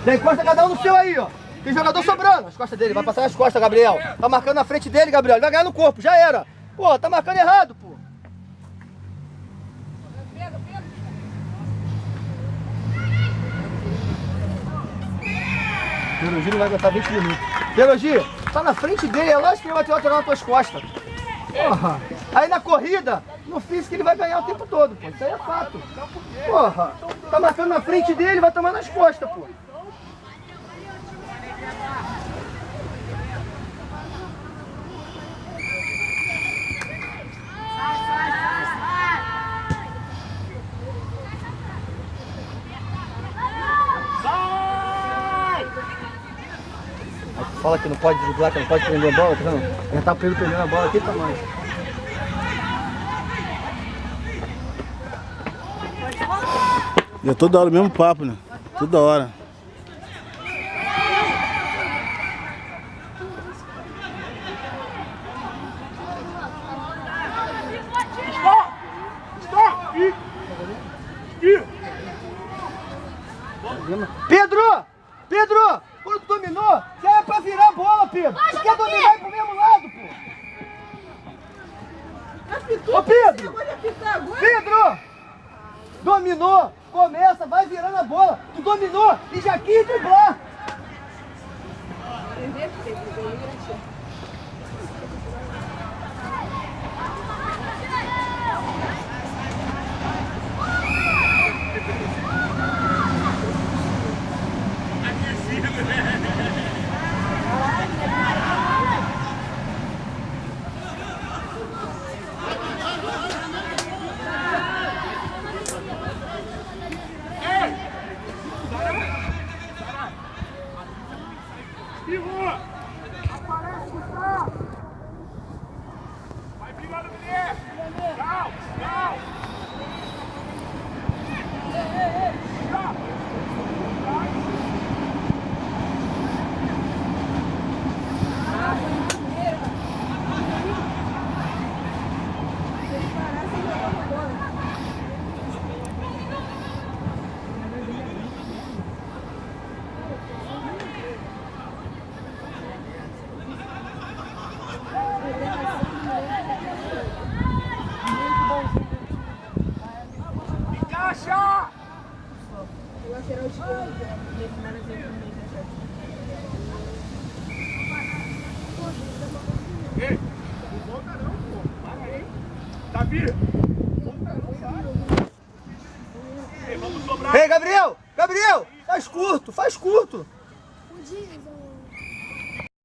Já encosta cada um no seu aí, ó. Tem jogador sobrando. As costas dele, vai passar nas costas, Gabriel. Tá marcando na frente dele, Gabriel. Ele vai ganhar no corpo, já era. Pô, tá marcando errado, pô. Perugi não vai aguentar 20 minutos. Perugi, tá na frente dele, é lógico que ele vai ter lateral nas tuas costas. Porra. Aí na corrida, no físico ele vai ganhar o tempo todo, pô. Isso aí é fato. Porra. Tá marcando na frente dele, vai tomar nas costas, pô. Fala que não pode driblar, que não pode prender a bola, tá vendo? Já tá prendendo a bola aqui, tamanho. E é toda hora o mesmo papo, né? Toda hora. Pedro! Pedro! Quando tu dominou, já é pra virar a bola, Pedro! Tu quer dominar e ir pro mesmo lado, pô! Ô, Pedro! Pedro! Dominou, começa, vai virando a bola! Tu dominou e já quis driblar! Ei, Gabriel! Gabriel! Faz curto, faz curto!